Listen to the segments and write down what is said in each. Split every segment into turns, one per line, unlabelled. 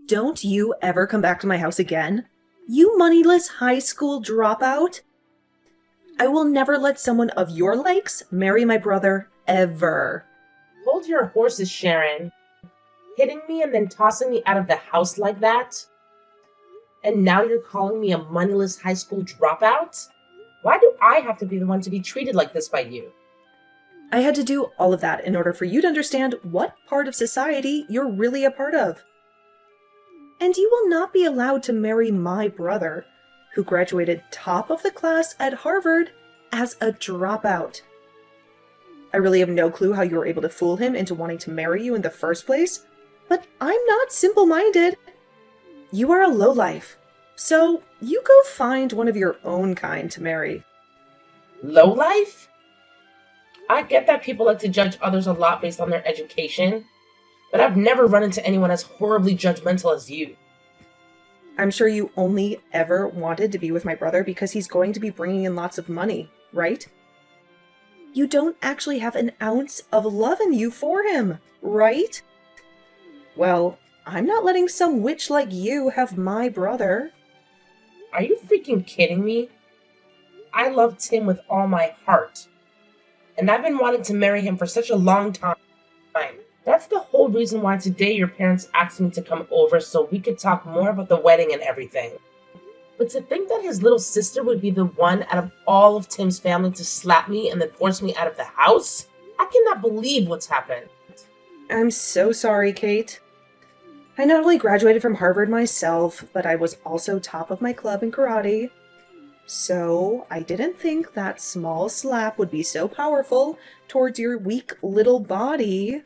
Don't you ever come back to my house again? You moneyless high school dropout? I will never let someone of your likes marry my brother, ever.
Hold your horses, Sharon. Hitting me and then tossing me out of the house like that? And now you're calling me a moneyless high school dropout? Why do I have to be the one to be treated like this by you?
I had to do all of that in order for you to understand what part of society you're really a part of. And you will not be allowed to marry my brother, who graduated top of the class at Harvard as a dropout. I really have no clue how you were able to fool him into wanting to marry you in the first place, but I'm not simple-minded. You are a lowlife, so you go find one of your own kind to marry.
Lowlife? I get that people like to judge others a lot based on their education, but I've never run into anyone as horribly judgmental as you.
I'm sure you only ever wanted to be with my brother because he's going to be bringing in lots of money, right? You don't actually have an ounce of love in you for him, right? Well, I'm not letting some witch like you have my brother.
Are you freaking kidding me? I love Tim with all my heart, and I've been wanting to marry him for such a long time. That's the whole reason why today your parents asked me to come over so we could talk more about the wedding and everything. But to think that his little sister would be the one out of all of Tim's family to slap me and then force me out of the house? I cannot believe what's happened.
I'm so sorry, Kate. I not only graduated from Harvard myself, but I was also top of my club in karate. So I didn't think that small slap would be so powerful towards your weak little body.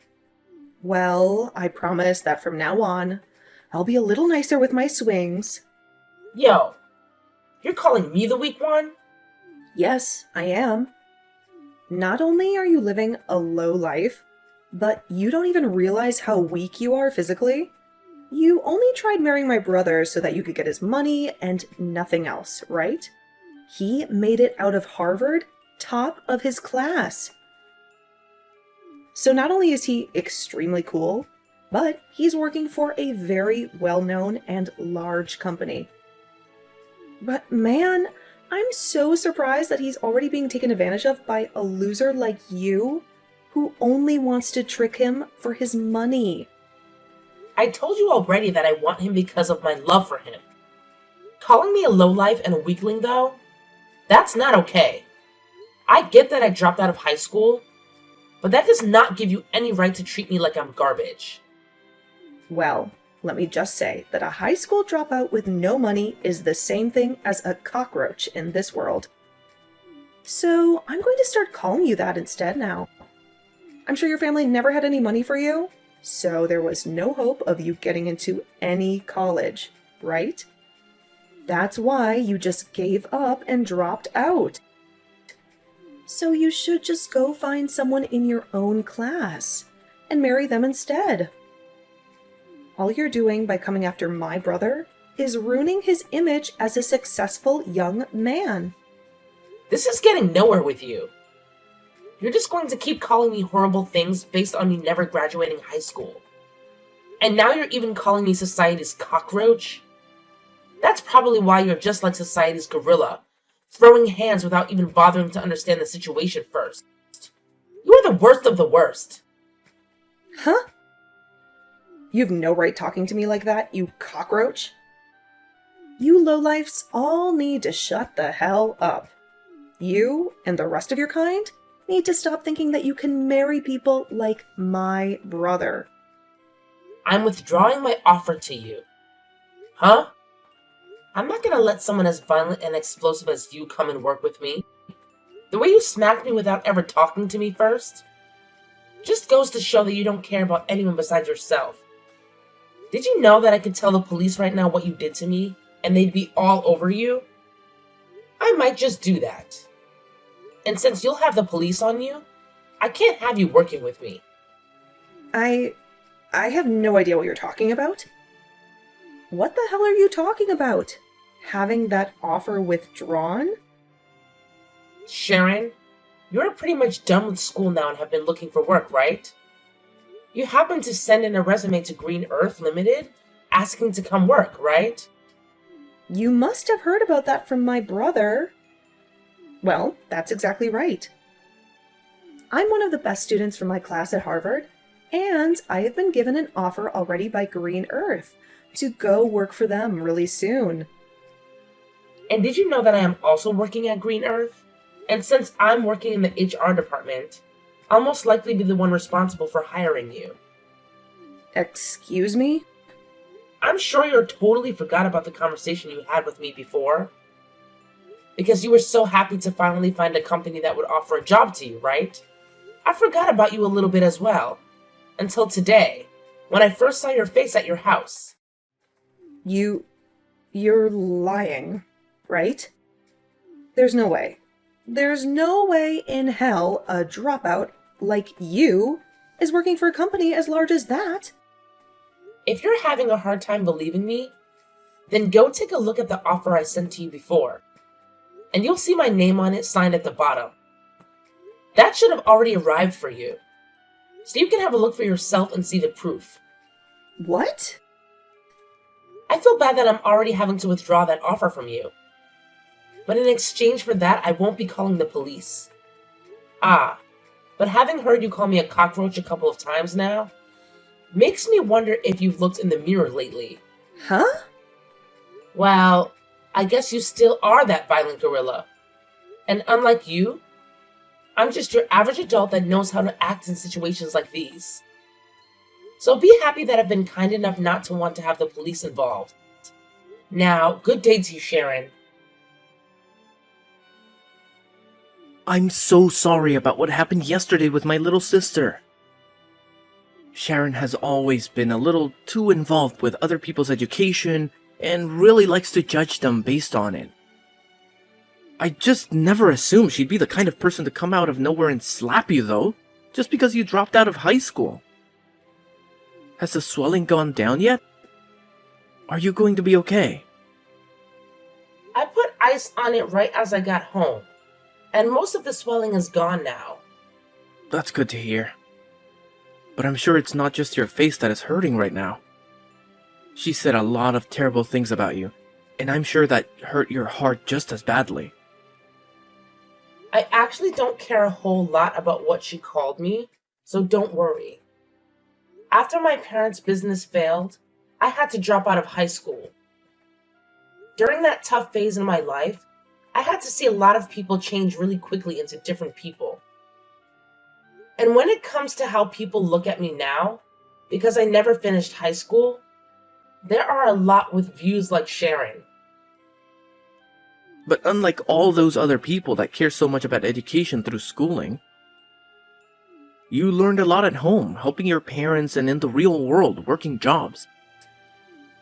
Well, I promise that from now on, I'll be a little nicer with my swings.
Yo, you're calling me the weak one?
Yes, I am. Not only are you living a low life, but you don't even realize how weak you are physically. You only tried marrying my brother so that you could get his money and nothing else, right? He made it out of Harvard, top of his class. So not only is he extremely cool, but he's working for a very well-known and large company. But man, I'm so surprised that he's already being taken advantage of by a loser like you, who only wants to trick him for his money.
I told you already that I want him because of my love for him. Calling me a lowlife and a weakling, though, that's not okay. I get that I dropped out of high school, but that does not give you any right to treat me like I'm garbage.
Well, let me just say that a high school dropout with no money is the same thing as a cockroach in this world. So I'm going to start calling you that instead now. I'm sure your family never had any money for you, so there was no hope of you getting into any college, right? That's why you just gave up and dropped out. So you should just go find someone in your own class and marry them instead. All you're doing by coming after my brother is ruining his image as a successful young man.
This is getting nowhere with you. You're just going to keep calling me horrible things based on me never graduating high school. And now you're even calling me society's cockroach? That's probably why you're just like society's gorilla, throwing hands without even bothering to understand the situation first. You are the worst of the worst.
Huh? You have no right talking to me like that, you cockroach. You lowlifes all need to shut the hell up. You and the rest of your kind need to stop thinking that you can marry people like my brother.
I'm withdrawing my offer to you. Huh? I'm not gonna let someone as violent and explosive as you come and work with me. The way you smacked me without ever talking to me first just goes to show that you don't care about anyone besides yourself. Did you know that I could tell the police right now what you did to me, and they'd be all over you? I might just do that. And since you'll have the police on you, I can't have you working with me.
I have no idea what you're talking about. What the hell are you talking about? Having that offer withdrawn?
Sharon, you're pretty much done with school now and have been looking for work, right? You happened to send in a resume to Green Earth Limited asking to come work, right?
You must have heard about that from my brother. Well, that's exactly right. I'm one of the best students from my class at Harvard, and I have been given an offer already by Green Earth to go work for them really soon.
And did you know that I am also working at Green Earth? And since I'm working in the HR department, I'll most likely be the one responsible for hiring you.
Excuse me?
I'm sure you totally forgot about the conversation you had with me before. Because you were so happy to finally find a company that would offer a job to you, right? I forgot about you a little bit as well. Until today, when I first saw your face at your house.
You're lying, right? There's no way. There's no way in hell a dropout like you is working for a company as large as that.
If you're having a hard time believing me, then go take a look at the offer I sent to you before. And you'll see my name on it signed at the bottom. That should have already arrived for you. So you can have a look for yourself and see the proof.
What?
I feel bad that I'm already having to withdraw that offer from you. But in exchange for that, I won't be calling the police. But having heard you call me a cockroach a couple of times now, makes me wonder if you've looked in the mirror lately.
Huh?
Well, I guess you still are that violent gorilla. And unlike you, I'm just your average adult that knows how to act in situations like these. So be happy that I've been kind enough not to want to have the police involved. Now, good day to you, Sharon.
I'm so sorry about what happened yesterday with my little sister. Sharon has always been a little too involved with other people's education and really likes to judge them based on it. I just never assumed she'd be the kind of person to come out of nowhere and slap you, though, just because you dropped out of high school. Has the swelling gone down yet? Are you going to be okay?
I put ice on it right as I got home, and most of the swelling is gone now.
That's good to hear. But I'm sure it's not just your face that is hurting right now. She said a lot of terrible things about you, and I'm sure that hurt your heart just as badly.
I actually don't care a whole lot about what she called me, so don't worry. After my parents' business failed, I had to drop out of high school. During that tough phase in my life, I had to see a lot of people change really quickly into different people. And when it comes to how people look at me now, because I never finished high school, there are a lot with views like Sharon.
But unlike all those other people that care so much about education through schooling, you learned a lot at home, helping your parents and in the real world, working jobs.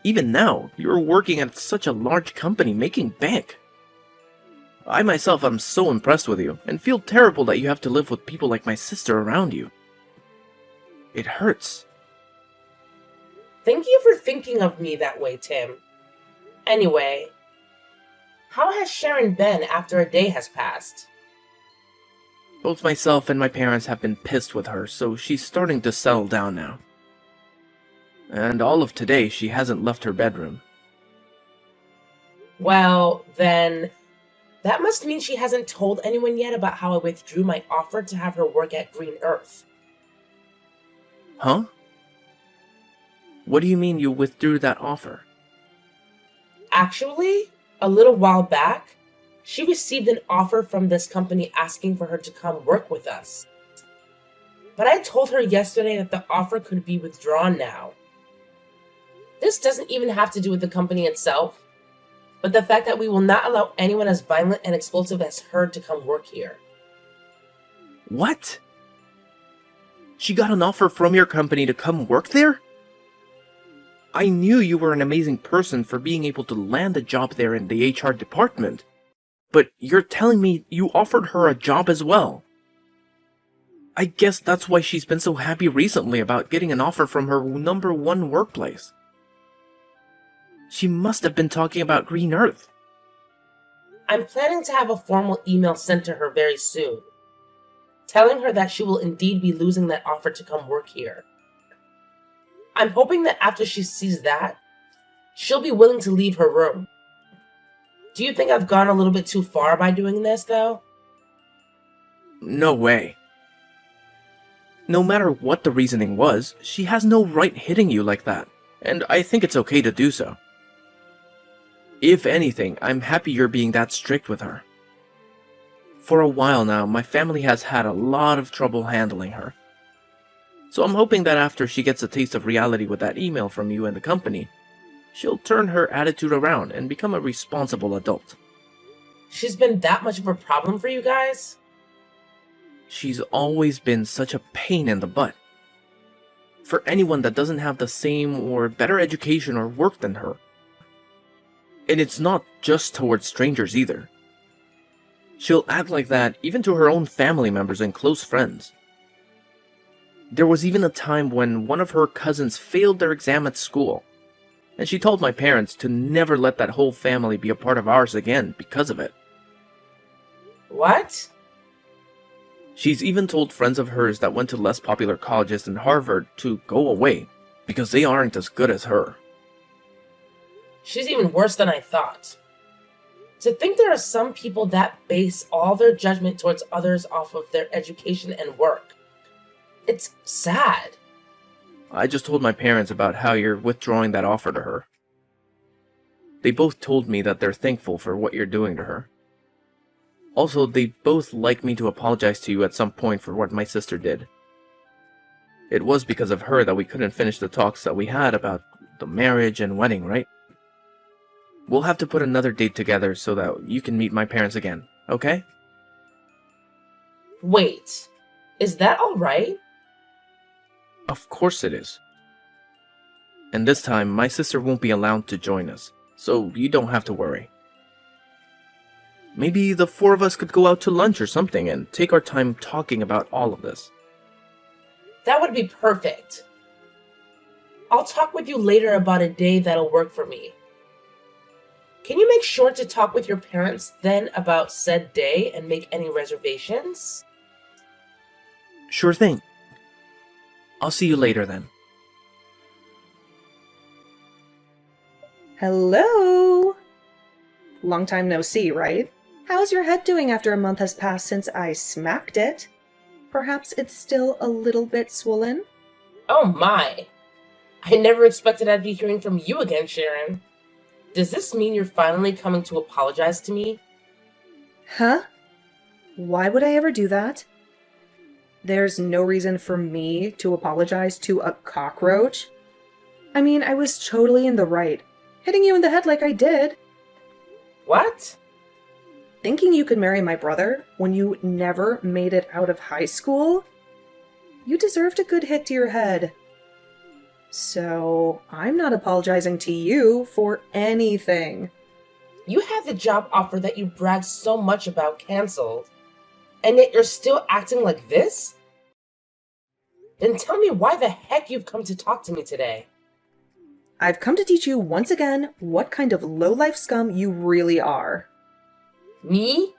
Even now, you're working at such a large company making bank. I myself am so impressed with you, and feel terrible that you have to live with people like my sister around you. It hurts.
Thank you for thinking of me that way, Tim. Anyway, how has Sharon been after a day has passed?
Both myself and my parents have been pissed with her, so she's starting to settle down now. And all of today, she hasn't left her bedroom.
Well, then, that must mean she hasn't told anyone yet about how I withdrew my offer to have her work at Green Earth.
Huh? What do you mean you withdrew that offer?
Actually, a little while back, she received an offer from this company asking for her to come work with us. But I told her yesterday that the offer could be withdrawn now. This doesn't even have to do with the company itself, but the fact that we will not allow anyone as violent and explosive as her to come work here.
What? She got an offer from your company to come work there? I knew you were an amazing person for being able to land a job there in the HR department, but you're telling me you offered her a job as well. I guess that's why she's been so happy recently about getting an offer from her #1 workplace. She must have been talking about Green Earth.
I'm planning to have a formal email sent to her very soon, telling her that she will indeed be losing that offer to come work here. I'm hoping that after she sees that, she'll be willing to leave her room. Do you think I've gone a little bit too far by doing this, though?
No way. No matter what the reasoning was, she has no right hitting you like that, and I think it's okay to do so. If anything, I'm happy you're being that strict with her. For a while now, my family has had a lot of trouble handling her. So I'm hoping that after she gets a taste of reality with that email from you and the company, she'll turn her attitude around and become a responsible adult.
She's been that much of a problem for you guys?
She's always been such a pain in the butt. For anyone that doesn't have the same or better education or work than her. And it's not just towards strangers either. She'll act like that even to her own family members and close friends. There was even a time when one of her cousins failed their exam at school, and she told my parents to never let that whole family be a part of ours again because of it.
What?
She's even told friends of hers that went to less popular colleges than Harvard to go away because they aren't as good as her.
She's even worse than I thought. To think there are some people that base all their judgment towards others off of their education and work. It's sad.
I just told my parents about how you're withdrawing that offer to her. They both told me that they're thankful for what you're doing to her. Also, they both like me to apologize to you at some point for what my sister did. It was because of her that we couldn't finish the talks that we had about the marriage and wedding, right? We'll have to put another date together so that you can meet my parents again, okay?
Wait, is that alright?
Of course it is. And this time, my sister won't be allowed to join us, so you don't have to worry. Maybe the four of us could go out to lunch or something and take our time talking about all of this.
That would be perfect. I'll talk with you later about a day that'll work for me. Can you make sure to talk with your parents then about said day and make any reservations?
Sure thing. I'll see you later then.
Hello? Long time no see, right? How's your head doing after a month has passed since I smacked it? Perhaps it's still a little bit swollen?
Oh my! I never expected I'd be hearing from you again, Sharon. Does this mean you're finally coming to apologize to me?
Huh? Why would I ever do that? There's no reason for me to apologize to a cockroach. I mean, I was totally in the right, hitting you in the head like I did.
What?
Thinking you could marry my brother when you never made it out of high school? You deserved a good hit to your head. So, I'm not apologizing to you for anything.
You had the job offer that you bragged so much about canceled, and yet you're still acting like this? Then tell me why the heck you've come to talk to me today.
I've come to teach you once again what kind of low-life scum you really are.
Me?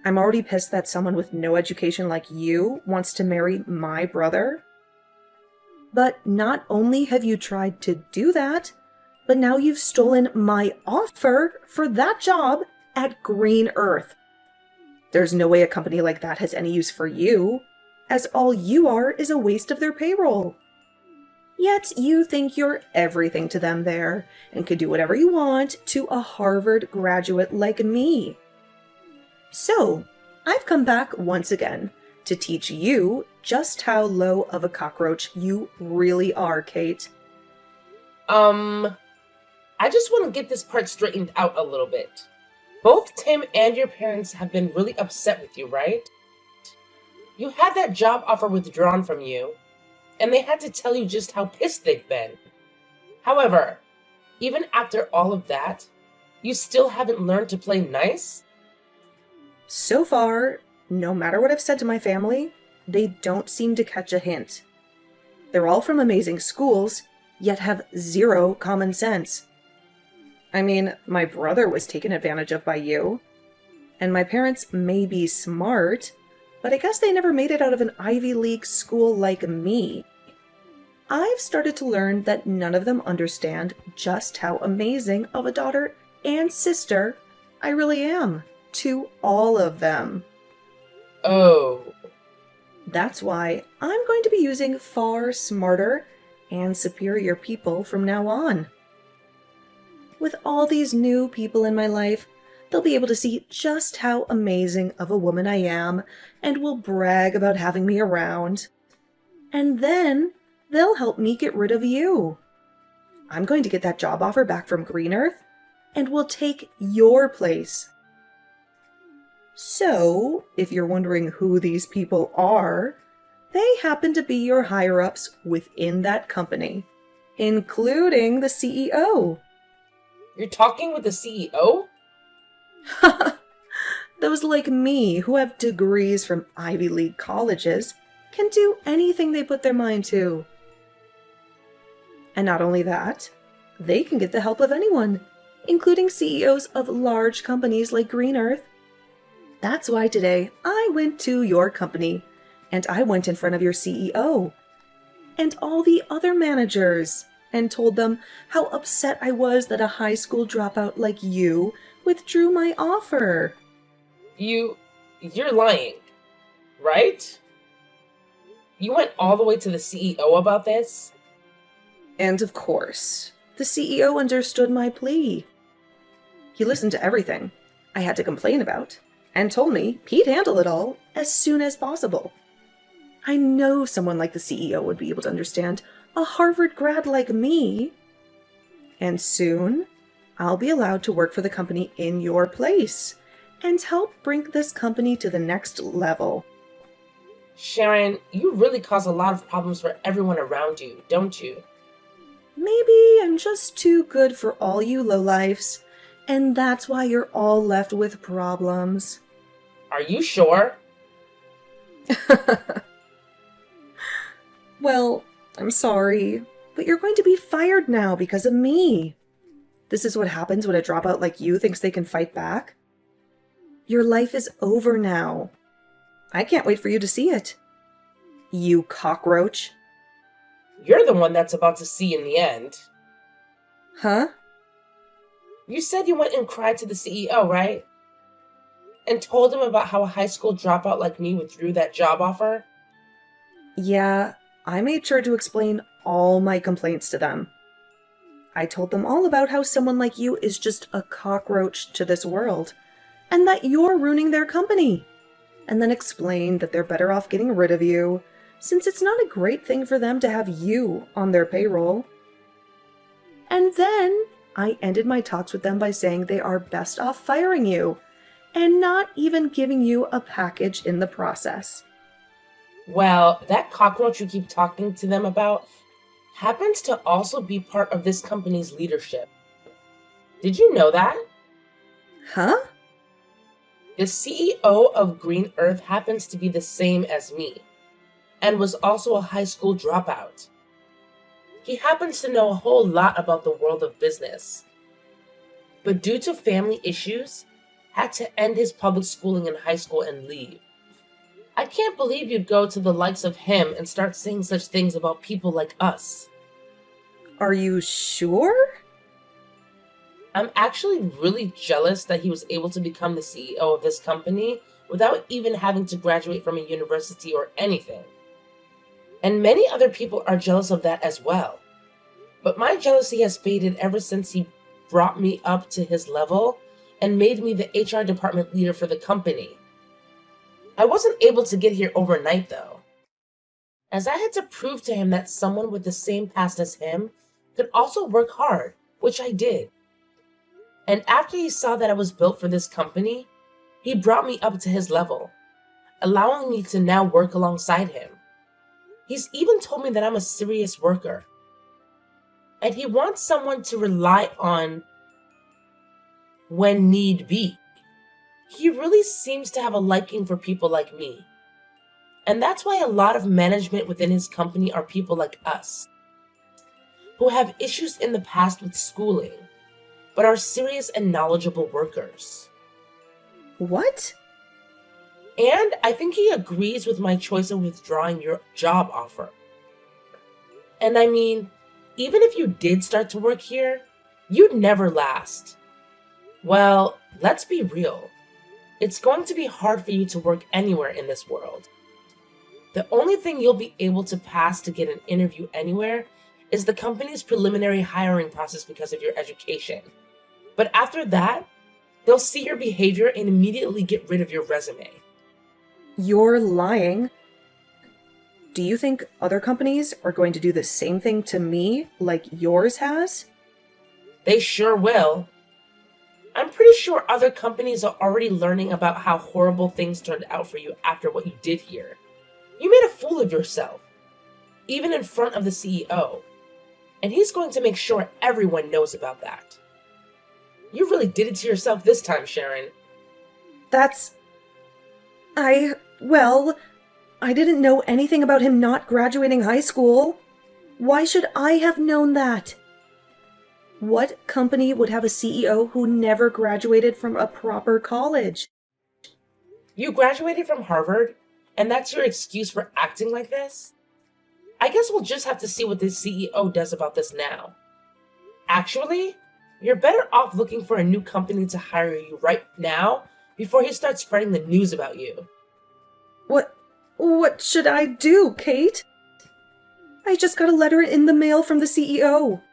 I'm already pissed that someone with no education like you wants to marry my brother. But not only have you tried to do that, but now you've stolen my offer for that job at Green Earth. There's no way a company like that has any use for you, as all you are is a waste of their payroll. Yet you think you're everything to them there, and could do whatever you want to a Harvard graduate like me. So, I've come back once again to teach you just how low of a cockroach you really are, Kate.
I just want to get this part straightened out a little bit. Both Tim and your parents have been really upset with you, right? You had that job offer withdrawn from you, and they had to tell you just how pissed they've been. However, even after all of that, you still haven't learned to play nice?
So far, no matter what I've said to my family, they don't seem to catch a hint. They're all from amazing schools, yet have zero common sense. I mean, my brother was taken advantage of by you. And my parents may be smart, but I guess they never made it out of an Ivy League school like me. I've started to learn that none of them understand just how amazing of a daughter and sister I really am to all of them.
Oh,
That's why I'm going to be using far smarter and superior people from now on. With all these new people in my life, they'll be able to see just how amazing of a woman I am and will brag about having me around. And then they'll help me get rid of you. I'm going to get that job offer back from Green Earth and will take your place. So, if you're wondering who these people are, they happen to be your higher-ups within that company, including the CEO.
you're talking with the CEO?
Those like me who have degrees from Ivy League colleges can do anything they put their mind to. And not only that, they can get the help of anyone, including CEOs of large companies like Green Earth. That's why today I went to your company, and I went in front of your CEO and all the other managers and told them how upset I was that a high school dropout like you withdrew my offer.
You're lying, right? You went all the way to the CEO about this?
And of course, the CEO understood my plea. He listened to everything I had to complain about and told me he'd handle it all as soon as possible. I know someone like the CEO would be able to understand a Harvard grad like me. And soon, I'll be allowed to work for the company in your place and help bring this company to the next level.
Sharon, you really cause a lot of problems for everyone around you, don't you?
Maybe I'm just too good for all you lowlifes, and that's why you're all left with problems.
Are you sure?
Well, I'm sorry, but you're going to be fired now because of me. This is what happens when a dropout like you thinks they can fight back. Your life is over now. I can't wait for you to see it. You cockroach.
You're the one that's about to see in the end.
Huh?
You said you went and cried to the CEO, right? And told him about how a high school dropout like me withdrew that job offer?
Yeah, I made sure to explain all my complaints to them. I told them all about how someone like you is just a cockroach to this world, and that you're ruining their company. And then explained that they're better off getting rid of you, since it's not a great thing for them to have you on their payroll. And then I ended my talks with them by saying they are best off firing you, and not even giving you a package in the process.
Well, that cockroach you keep talking to them about happens to also be part of this company's leadership. Did you know that?
Huh?
The CEO of Green Earth happens to be the same as me, and was also a high school dropout. He happens to know a whole lot about the world of business, but due to family issues, had to end his public schooling in high school and leave. I can't believe you'd go to the likes of him and start saying such things about people like us.
Are you sure?
I'm actually really jealous that he was able to become the CEO of this company without even having to graduate from a university or anything. And many other people are jealous of that as well. But my jealousy has faded ever since he brought me up to his level and made me the HR department leader for the company. I wasn't able to get here overnight though, as I had to prove to him that someone with the same past as him could also work hard, which I did. And after he saw that I was built for this company, he brought me up to his level, allowing me to now work alongside him. He's even told me that I'm a serious worker, and he wants someone to rely on when need be. He really seems to have a liking for people like me. And that's why a lot of management within his company are people like us, who have issues in the past with schooling, but are serious and knowledgeable workers.
What?
And I think he agrees with my choice of withdrawing your job offer. And I mean, even if you did start to work here, you'd never last. Well, let's be real. It's going to be hard for you to work anywhere in this world. The only thing you'll be able to pass to get an interview anywhere is the company's preliminary hiring process because of your education. But after that, they'll see your behavior and immediately get rid of your resume.
You're lying. Do you think other companies are going to do the same thing to me like yours has?
They sure will. I'm pretty sure other companies are already learning about how horrible things turned out for you after what you did here. You made a fool of yourself, even in front of the CEO. And he's going to make sure everyone knows about that. You really did it to yourself this time, Sharon.
Well, I didn't know anything about him not graduating high school. Why should I have known that? What company would have a CEO who never graduated from a proper college?
You graduated from Harvard, and that's your excuse for acting like this? I guess we'll just have to see what the CEO does about this now. Actually, you're better off looking for a new company to hire you right now before he starts spreading the news about you.
What should I do, Kate? I just got a letter in the mail from the CEO.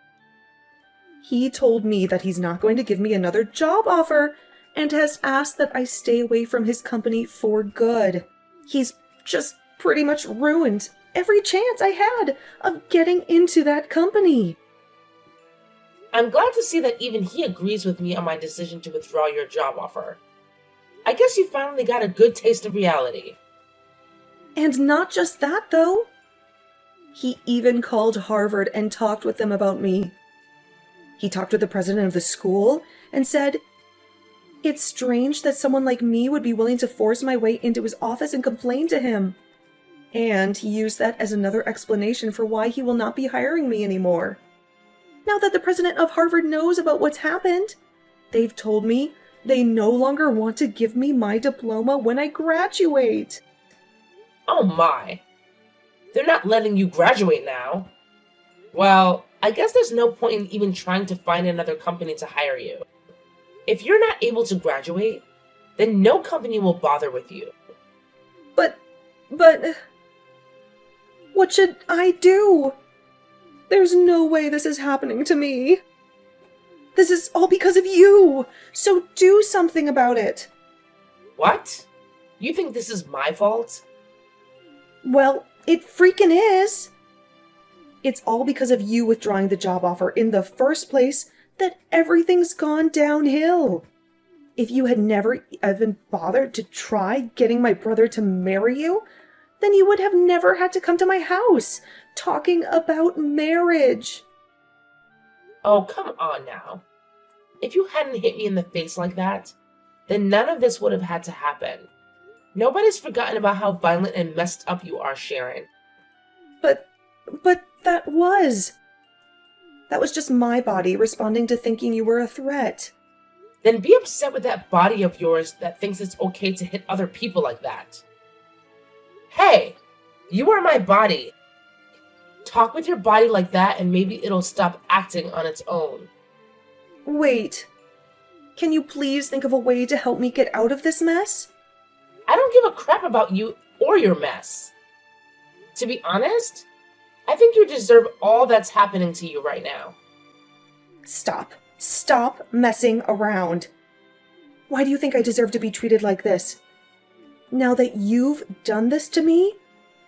He told me that he's not going to give me another job offer and has asked that I stay away from his company for good. He's just pretty much ruined every chance I had of getting into that company.
I'm glad to see that even he agrees with me on my decision to withdraw your job offer. I guess you finally got a good taste of reality.
And not just that, though. He even called Harvard and talked with them about me. He talked with the president of the school and said, "It's strange that someone like me would be willing to force my way into his office and complain to him." And he used that as another explanation for why he will not be hiring me anymore. Now that the president of Harvard knows about what's happened, they've told me they no longer want to give me my diploma when I graduate.
Oh my. They're not letting you graduate now. Well, I guess there's no point in even trying to find another company to hire you. If you're not able to graduate, then no company will bother with you.
But, what should I do? There's no way this is happening to me. This is all because of you, so do something about it.
What? You think this is my fault?
Well, it freaking is. It's all because of you withdrawing the job offer in the first place that everything's gone downhill. If you had never even bothered to try getting my brother to marry you, then you would have never had to come to my house talking about marriage.
Oh, come on now. If you hadn't hit me in the face like that, then none of this would have had to happen. Nobody's forgotten about how violent and messed up you are, Sharon.
But that was just my body responding to thinking you were a threat.
Then be upset with that body of yours that thinks it's okay to hit other people like that. Hey, you are my body. Talk with your body like that and maybe it'll stop acting on its own.
Wait, can you please think of a way to help me get out of this mess?
I don't give a crap about you or your mess. To be honest, I think you deserve all that's happening to you right now.
Stop messing around. Why do you think I deserve to be treated like this? Now that you've done this to me,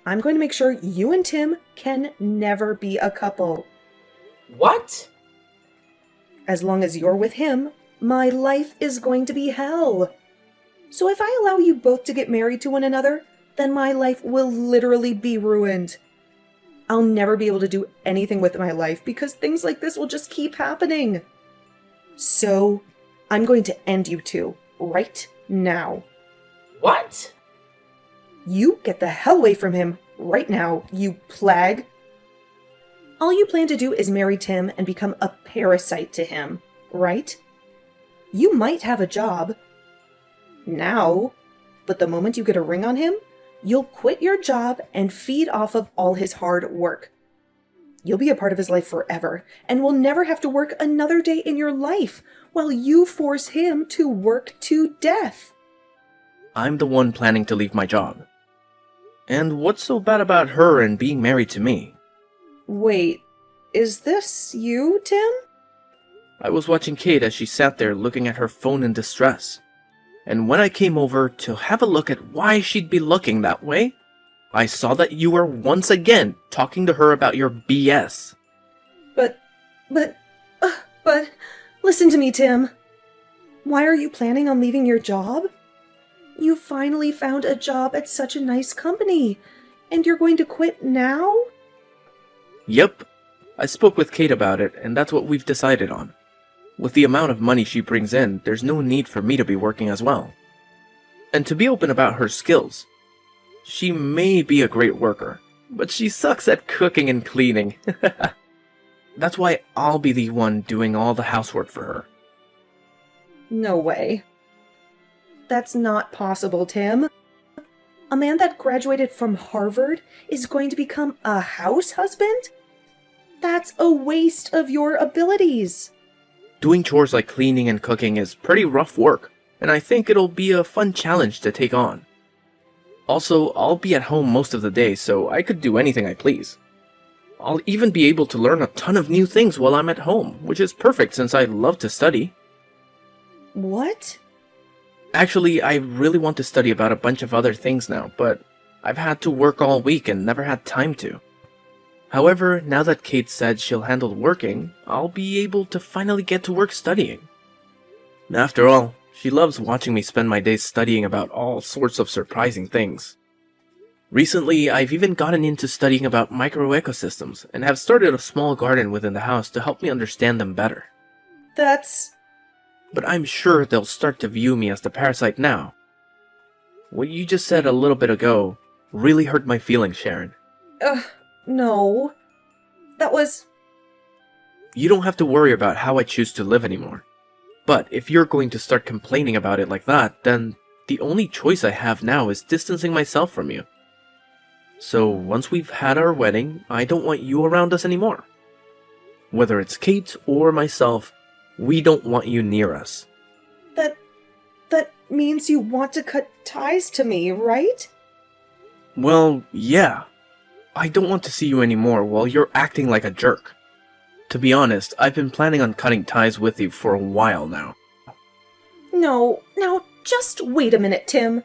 I'm going to make sure you and Tim can never be a couple.
What?
As long as you're with him, my life is going to be hell. So if I allow you both to get married to one another, then my life will literally be ruined. I'll never be able to do anything with my life because things like this will just keep happening. So, I'm going to end you two right now.
What?
You get the hell away from him right now, you plague. All you plan to do is marry Tim and become a parasite to him, right? You might have a job now, but the moment you get a ring on him, you'll quit your job and feed off of all his hard work. You'll be a part of his life forever, and will never have to work another day in your life while you force him to work to death.
I'm the one planning to leave my job. And what's so bad about her and being married to me?
Wait, is this you, Tim?
I was watching Kate as she sat there looking at her phone in distress. And when I came over to have a look at why she'd be looking that way, I saw that you were once again talking to her about your BS.
But, listen to me, Tim. Why are you planning on leaving your job? You finally found a job at such a nice company, and you're going to quit now?
Yep. I spoke with Kate about it, and that's what we've decided on. With the amount of money she brings in, there's no need for me to be working as well. And to be open about her skills, she may be a great worker, but she sucks at cooking and cleaning. That's why I'll be the one doing all the housework for her.
No way. That's not possible, Tim. A man that graduated from Harvard is going to become a house husband? That's a waste of your abilities.
Doing chores like cleaning and cooking is pretty rough work, and I think it'll be a fun challenge to take on. Also, I'll be at home most of the day, so I could do anything I please. I'll even be able to learn a ton of new things while I'm at home, which is perfect since I love to study.
What?
Actually, I really want to study about a bunch of other things now, but I've had to work all week and never had time to. However, now that Kate said she'll handle working, I'll be able to finally get to work studying. After all, she loves watching me spend my days studying about all sorts of surprising things. Recently, I've even gotten into studying about microecosystems and have started a small garden within the house to help me understand them better. But I'm sure they'll start to view me as the parasite now. What you just said a little bit ago really hurt my feelings, Sharon.
No. That was...
You don't have to worry about how I choose to live anymore. But if you're going to start complaining about it like that, then the only choice I have now is distancing myself from you. So once we've had our wedding, I don't want you around us anymore. Whether it's Kate or myself, we don't want you near us.
That means you want to cut ties to me, right?
Well, yeah. I don't want to see you anymore while you're acting like a jerk. To be honest, I've been planning on cutting ties with you for a while now.
No, now just wait a minute, Tim.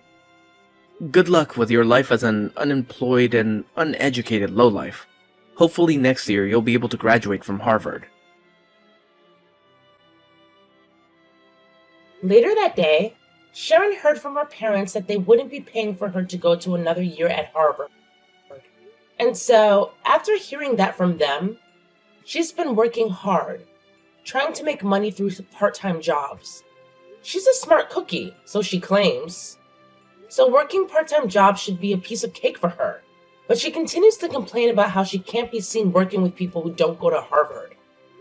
Good luck with your life as an unemployed and uneducated lowlife. Hopefully next year you'll be able to graduate from Harvard.
Later that day, Sharon heard from her parents that they wouldn't be paying for her to go to another year at Harvard. And so, after hearing that from them, she's been working hard, trying to make money through part-time jobs. She's a smart cookie, so she claims. So working part-time jobs should be a piece of cake for her. But she continues to complain about how she can't be seen working with people who don't go to Harvard.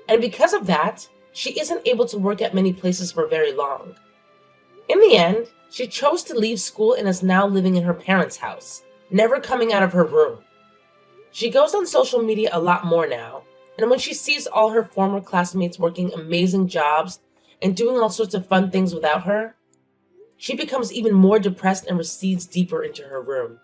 And because of that, she isn't able to work at many places for very long. In the end, she chose to leave school and is now living in her parents' house, never coming out of her room. She goes on social media a lot more now, and when she sees all her former classmates working amazing jobs and doing all sorts of fun things without her, she becomes even more depressed and recedes deeper into her room.